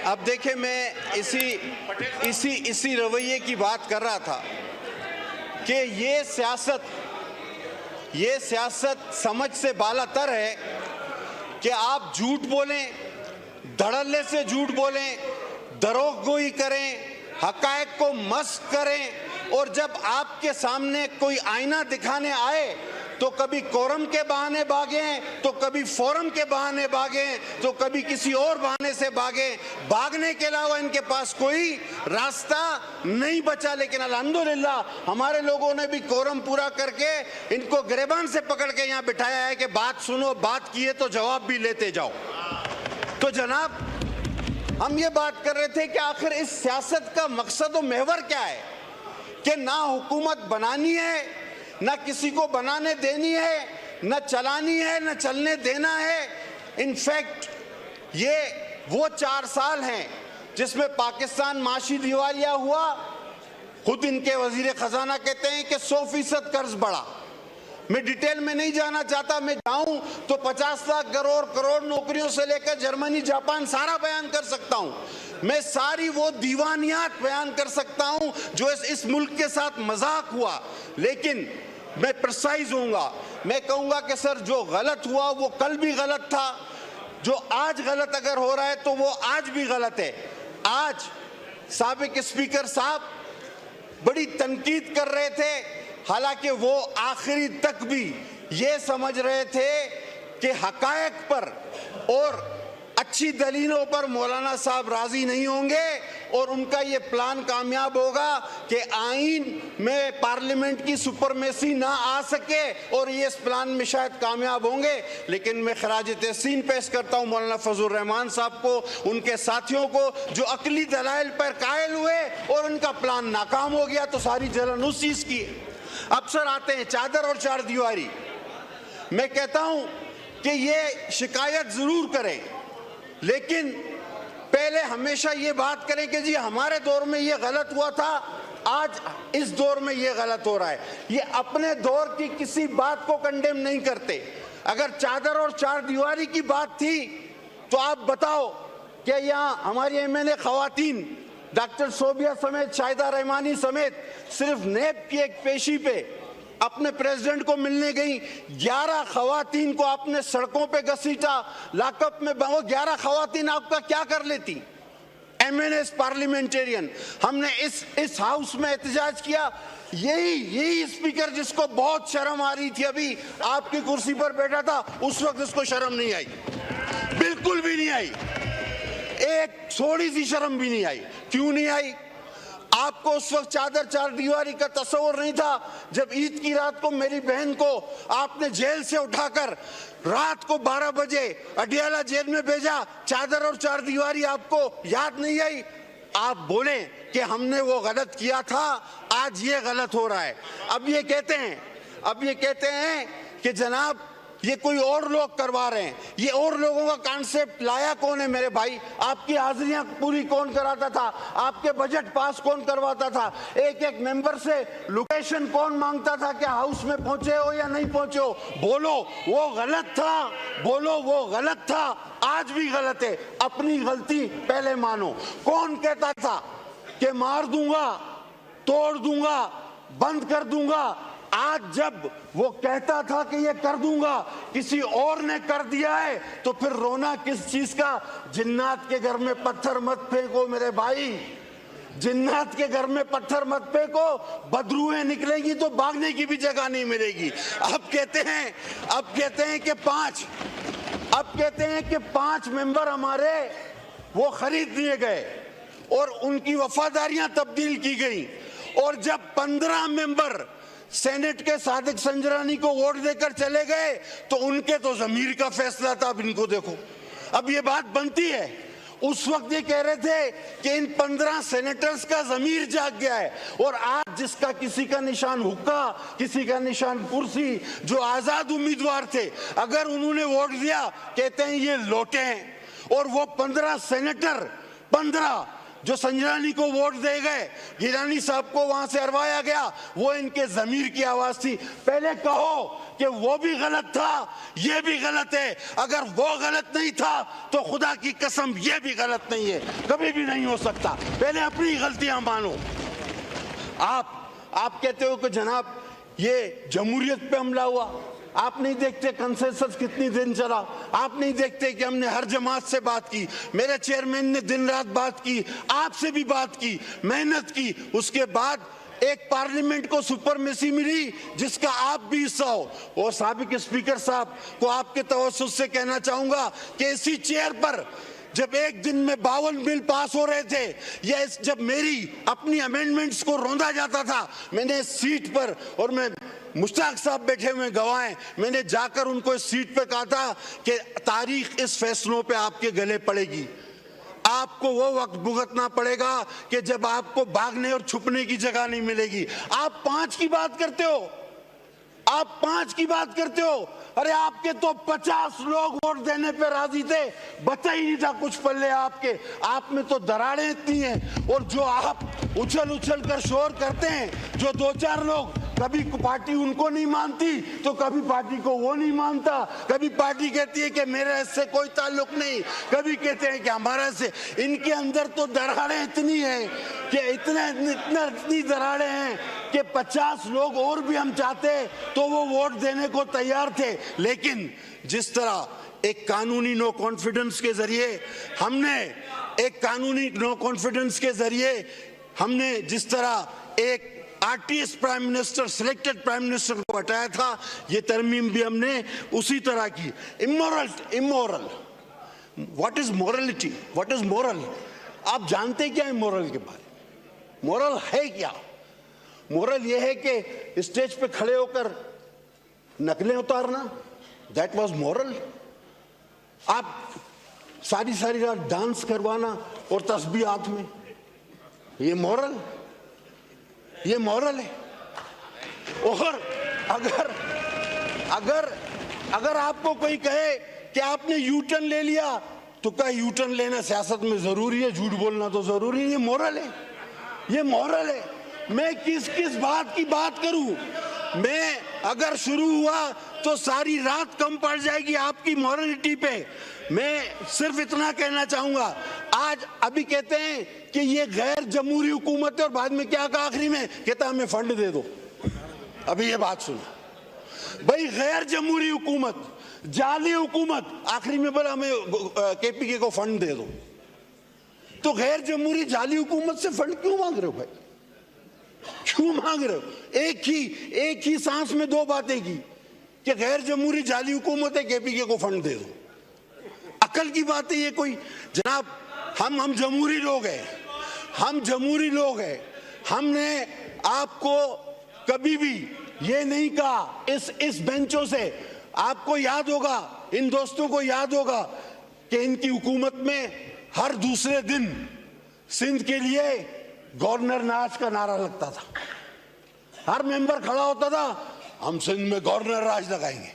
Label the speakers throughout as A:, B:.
A: अब देखिए, मैं इसी रवैये की बात कर रहा था कि ये सियासत समझ से बालातर है कि आप झूठ बोलें, धड़ल्ले से झूठ बोलें, दरोगोई करें, हकायक को मस्क करें, और जब आपके सामने कोई आईना दिखाने आए तो कभी कोरम के बहाने भागें, तो कभी फोरम के बहाने भागें, तो कभी किसी और बहाने से भागें। भागने के अलावा इनके पास कोई रास्ता नहीं बचा। लेकिन अल्हम्दुलिल्लाह हमारे लोगों ने भी कोरम पूरा करके इनको गिरबान से पकड़ के यहाँ बिठाया है कि बात सुनो, बात किए तो जवाब भी लेते जाओ। तो जनाब, हम ये बात कर रहे थे कि आखिर इस सियासत का मकसद और महवर क्या है कि ना हुकूमत बनानी है, ना किसी को बनाने देनी है, न चलानी है, न चलने देना है। इनफैक्ट ये वो 4 साल हैं जिसमें पाकिस्तान माशी दिवालिया हुआ। खुद इनके वजीर खजाना कहते हैं कि 100% कर्ज बढ़ा। मैं डिटेल में नहीं जाना चाहता, मैं जाऊं तो 50 लाख करोड़ नौकरियों से लेकर जर्मनी, जापान सारा बयान कर सकता हूं। मैं सारी वो दीवानियात बयान कर सकता हूं जो इस मुल्क के साथ मजाक हुआ। लेकिन मैं प्रिसाइज होऊंगा, मैं कहूंगा कि सर जो गलत हुआ वो कल भी गलत था, जो आज गलत अगर हो रहा है तो वो आज भी गलत है। आज साबिक स्पीकर साहब बड़ी तनकीद कर रहे थे, हालांकि वो आखिरी तक भी ये समझ रहे थे कि हकायक पर और अच्छी दलीलों पर मौलाना साहब राजी नहीं होंगे और उनका ये प्लान कामयाब होगा कि आईन में पार्लियामेंट की सुपरमेसी ना आ सके, और ये इस प्लान में शायद कामयाब होंगे। लेकिन मैं खराज तहसीन पेश करता हूँ मौलाना फजल रहमान साहब को, उनके साथियों को जो अकली दलाइल पर कायल हुए और उनका प्लान नाकाम हो गया। तो सारी जलन उस चीज की। अफसर आते हैं चादर और चार दीवारी। मैं कहता हूं कि ये शिकायत जरूर करें, लेकिन पहले हमेशा ये बात करें कि जी हमारे दौर में ये गलत हुआ था, आज इस दौर में ये गलत हो रहा है। ये अपने दौर की किसी बात को कंडेम नहीं करते। अगर चादर और चार दीवारी की बात थी तो आप बताओ कि यहाँ हमारी एमएलए खवातीन डॉक्टर सोबिया समेत, शाहिदा रहमानी समेत सिर्फ नेब की एक पेशी पे अपने प्रेसिडेंट को मिलने गई। 11 खवातीन को आपने सड़कों पे घसीटा, लॉकअप में। 11 खवातीन आपका क्या कर लेती? MNS parliamentarian. हमने इस हाउस में एहतजाज किया। यही स्पीकर जिसको बहुत शर्म आ रही थी, अभी आपकी कुर्सी पर बैठा था, उस वक्त उसको शर्म नहीं आई, बिल्कुल भी नहीं आई, एक थोड़ी सी शर्म भी नहीं आई। क्यों नहीं आई? आपको उस वक्त चादर चार दीवारी का तस्वर नहीं था। जब ईद की रात को मेरी बहन को आपने जेल से उठाकर रात को 12 बजे अडियाला जेल में भेजा, चादर और चार दीवारी आपको याद नहीं आई? आप बोले कि हमने वो गलत किया था, आज ये गलत हो रहा है। अब ये कहते हैं कि जनाब ये कोई और लोग करवा रहे हैं। ये और लोगों का कॉन्सेप्ट लाया कौन है मेरे भाई? आपकी हाजिरियां पूरी कौन कराता था? आपके बजट पास कौन करवाता था? एक मेंबर से लोकेशन कौन मांगता था कि हाउस में पहुंचे हो या नहीं पहुंचे हो? बोलो वो गलत था, बोलो वो गलत था, आज भी गलत है। अपनी गलती पहले मानो। कौन कहता था कि मार दूंगा, तोड़ दूंगा, बंद कर दूंगा? आज जब वो कहता था कि ये कर दूंगा, किसी और ने कर दिया है, तो फिर रोना किस चीज का? जिन्नात के घर में पत्थर मत फेंको मेरे भाई, जिन्नात के घर में पत्थर मत फेंको, बदरूहें निकलेगी तो भागने की भी जगह नहीं मिलेगी। अब कहते हैं कि 5 मेंबर हमारे वो खरीद दिए गए और उनकी वफादारियां तब्दील की गई। और जब 15 मेंबर सेनेट के सादिक संजरानी को वोट देकर चले गए तो उनके तो जमीर का फैसला था। अब इनको देखो, अब ये बात बनती है। उस वक्त ये कह रहे थे कि इन 15 सेनेटर्स का जमीर जाग गया है, और आज जिसका किसी का निशान हुक्का, किसी का निशान कुर्सी, जो आजाद उम्मीदवार थे, अगर उन्होंने वोट दिया, कहते हैं ये लौटे हैं। और वो 15 सेनेटर, 15 जो संजरानी को वोट दे गए, गिलानी साहब को वहां से हरवाया गया, वो इनके जमीर की आवाज थी। पहले कहो कि वो भी गलत था, ये भी गलत है। अगर वो गलत नहीं था तो खुदा की कसम ये भी गलत नहीं है, कभी भी नहीं हो सकता। पहले अपनी गलतियां मानो। आप कहते हो कि जनाब ये जमहूरियत पे हमला हुआ। आप नहीं देखते कंसेंसस कितनी दिन चला? आप नहीं देखते कि हमने हर जमात से बात की, मेरे चेयरमैन ने दिन रात बात की, आपसे भी बात की, मेहनत की। उसके बाद एक पार्लियामेंट को सुपरमेसी मिली जिसका आप भी हिस्सा हो। और साबिक स्पीकर साहब को आपके तवज्जुह से कहना चाहूंगा कि इसी चेयर पर जब एक दिन में 52 बिल पास हो रहे थे, या जब मेरी अपनी अमेंडमेंट्स को रोंदा जाता था, मैंने इस सीट पर, और मैं मुश्ताक साहब बैठे हुए गवाह हैं, मैंने जाकर उनको इस सीट पे कहा था कि तारीख इस फैसलों पे आपके गले पड़ेगी। आपको वो वक्त भुगतना पड़ेगा कि जब आपको भागने और छुपने की जगह नहीं मिलेगी। आप 5 की बात करते हो, आप 5 की बात करते हो। अरे आपके तो 50 लोग वोट देने पे राजी थे, बचा ही नहीं था कुछ पल्ले आपके। आप में तो दरारें इतनी हैं, और जो आप उछल उछल कर शोर करते हैं, जो 2-4 लोग, कभी पार्टी उनको नहीं मानती तो कभी पार्टी को वो नहीं मानता, कभी पार्टी कहती है कि मेरे इससे कोई ताल्लुक नहीं, कभी कहते हैं कि हमारा से। इनके अंदर तो दरारें इतनी हैं कि इतनी दरारें हैं कि 50 लोग और भी हम चाहते तो वो वोट देने को तैयार थे। लेकिन जिस तरह एक कानूनी नो कॉन्फिडेंस के जरिए हमने जिस तरह एक RTS prime minister, selected prime minister को हटाया था, ये तरमीम भी हमने उसी तरह की। Immoral, what is morality, what is moral? आप जानते क्या है मोरल के बारे में? मोरल है क्या? मोरल ये है कि स्टेज पे खड़े होकर नकलें उतारना, दैट वाज मोरल। आप सारी रात डांस करवाना और तस्बीह हाथ में, ये मोरल है। और अगर आपको कोई कहे कि आपने यू टर्न ले लिया, तो क्या यू टर्न लेना सियासत में जरूरी है? झूठ बोलना तो जरूरी है? ये मोरल है। मैं किस बात की बात करूं? मैं अगर शुरू हुआ तो सारी रात कम पड़ जाएगी आपकी मॉरलिटी पे। मैं सिर्फ इतना कहना चाहूंगा, आज अभी कहते हैं कि ये गैर जमहूरी हुकूमत है, और बाद में क्या कहा आखिरी में? कहता हमें फंड दे दो। अभी ये बात सुनो भाई, गैर जमहूरी हुकूमत, जाली हुकूमत, आखिरी में बोला हमें केपीके को फंड दे दो। तो गैर जमहूरी जाली हुकूमत से फंड क्यों मांग रहे हो भाई? क्यों मांग रहे हो? एक ही सांस में 2 बातें की कि गैर जमहूरी जाली हुकूमत है, केपीके को फंड दे दो। अकल की बात है ये कोई? जनाब हम जमहूरी लोग हैं, हमने आपको कभी भी ये नहीं कहा। इस बेंचों से आपको याद होगा, इन दोस्तों को याद होगा कि इनकी हुकूमत में हर दूसरे दिन सिंध के लिए गवर्नर नाज का नारा लगता था। हर मेंबर खड़ा होता था, हम सिंध में गवर्नर राज लगाएंगे।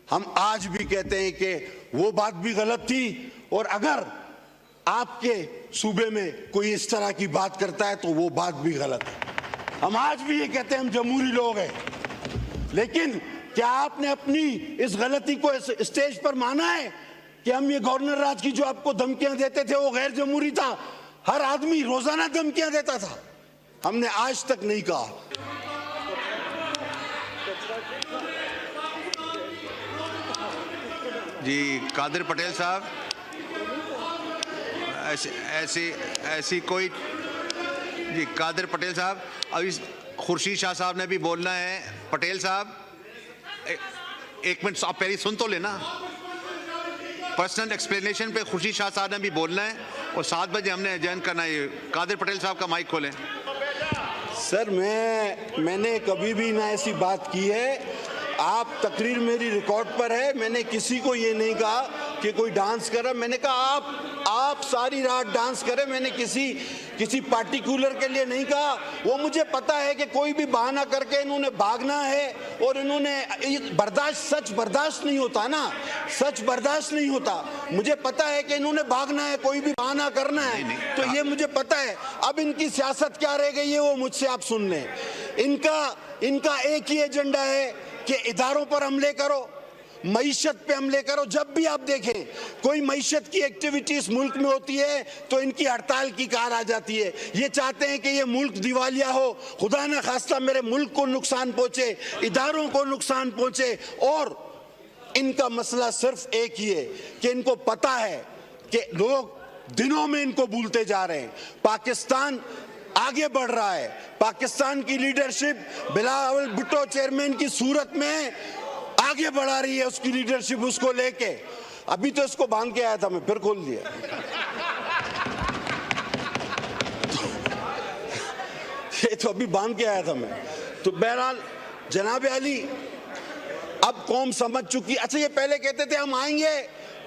A: हम आज भी कहते हैं कि वो बात भी गलत थी, और अगर आपके सूबे में कोई इस तरह की बात करता है तो वो बात भी गलत है। हम आज भी ये कहते हैं हम जमहूरी लोग हैं। लेकिन क्या आपने अपनी इस गलती को इस स्टेज पर माना है कि हम ये गवर्नर राज की जो आपको धमकियां देते थे वो गैर जमहूरी था? हर आदमी रोजाना धमकियां देता था, हमने आज तक नहीं कहा।
B: जी कादिर पटेल साहब, ऐसी कोई, जी कादिर पटेल साहब, अभी खुर्शीद शाह साहब ने भी बोलना है। पटेल साहब एक मिनट, आप पहले सुन तो लेना। पर्सनल एक्सप्लेनेशन पे खुर्शीद शाह साहब ने भी बोलना है, और 7 बजे हमने ज्वाइन करना है। कादिर पटेल साहब का माइक खोलें।
A: सर मैंने कभी भी ना ऐसी बात की है। आप तकरीर मेरी रिकॉर्ड पर है, मैंने किसी को ये नहीं कहा कि कोई डांस कर रहा। मैंने कहा आप सारी रात डांस करें, मैंने किसी पार्टिकुलर के लिए नहीं कहा। वो मुझे पता है कि कोई भी बहाना करके इन्होंने भागना है, और इन्होंने सच बर्दाश्त नहीं होता ना, सच बर्दाश्त नहीं होता। मुझे पता है कि इन्होंने भागना है, कोई भी बहाना करना है, तो ये मुझे पता है। अब इनकी सियासत क्या रह गई है वो मुझसे आप सुन लें। इनका एक ही एजेंडा है कि इदारों पर हमले करो, मईशत पे हमले करो। जब भी आप देखें कोई मईशत की एक्टिविटीज मुल्क में होती है तो इनकी हड़ताल की कार आ जाती है। ये चाहते हैं कि ये मुल्क दिवालिया हो, खुदा न खास्ता मेरे मुल्क को नुकसान पहुंचे, इदारों को नुकसान पहुंचे। और इनका मसला सिर्फ एक ही है कि इनको पता है कि लोग दिनों में इनको भूलते जा रहे हैं। पाकिस्तान आगे बढ़ रहा है, पाकिस्तान की लीडरशिप बिलावल भुट्टो चेयरमैन की सूरत में आगे बढ़ा रही है, उसकी लीडरशिप उसको लेके। अभी तो इसको बांध के आया था मैं, फिर खोल दिया। ये तो अभी बांध के आया था मैं। तो बहरहाल जनाब अली, अब कौम समझ चुकी। अच्छा, ये पहले कहते थे हम आएंगे,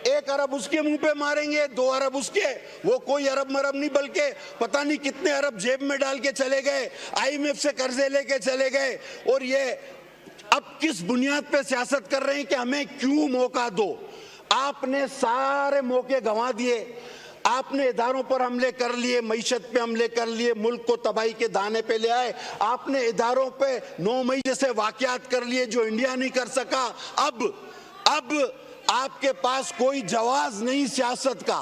A: 1 अरब उसके मुंह पे मारेंगे, 2 अरब उसके। वो कोई अरब मरब नहीं, बल्कि पता नहीं कितने अरब जेब में डाल के चले गए, IMF से कर्जे लेके चले गए। और ये अब किस बुनियाद पे सियासत कर रहे हैं कि हमें क्यों मौका दो। आपने सारे मौके गंवा दिए, आपने इदारों पर हमले कर लिए, मईशत पे हमले कर लिए, मुल्क को तबाही के दाने पे ले आए। आपने इदारों पे 9 मई जैसे वाकयात कर लिए जो इंडिया नहीं कर सका। अब आपके पास कोई जवाब नहीं सियासत का,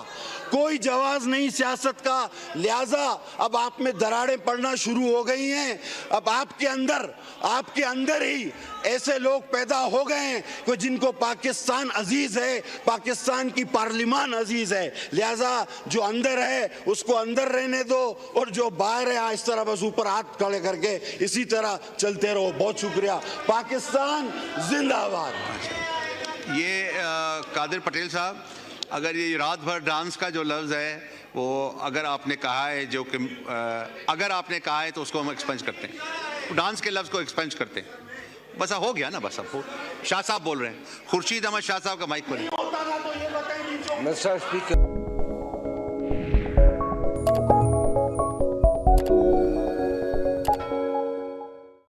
A: कोई जवाब नहीं सियासत का। लिहाजा अब आप में दरारें पड़ना शुरू हो गई हैं। अब आपके अंदर ही ऐसे लोग पैदा हो गए हैं कि जिनको पाकिस्तान अजीज है, पाकिस्तान की पार्लिमान अजीज है। लिहाजा जो अंदर है उसको अंदर रहने दो, और जो बाहर है इस तरह बस ऊपर हाथ खड़े करके इसी तरह चलते रहो। बहुत शुक्रिया। पाकिस्तान जिंदाबाद।
B: ये कादिर पटेल साहब, अगर ये रात भर डांस का जो लफ्ज़ है वो अगर आपने कहा है, जो कि अगर आपने कहा है तो उसको हम एक्सपेंज करते हैं, डांस के लफ्ज़ को एक्सपेंज करते हैं। बस हो गया ना, बस अब शाह साहब बोल रहे हैं। खुर्शीद अहमद शाह साहब का माइक खोलें।
C: Mister speaker.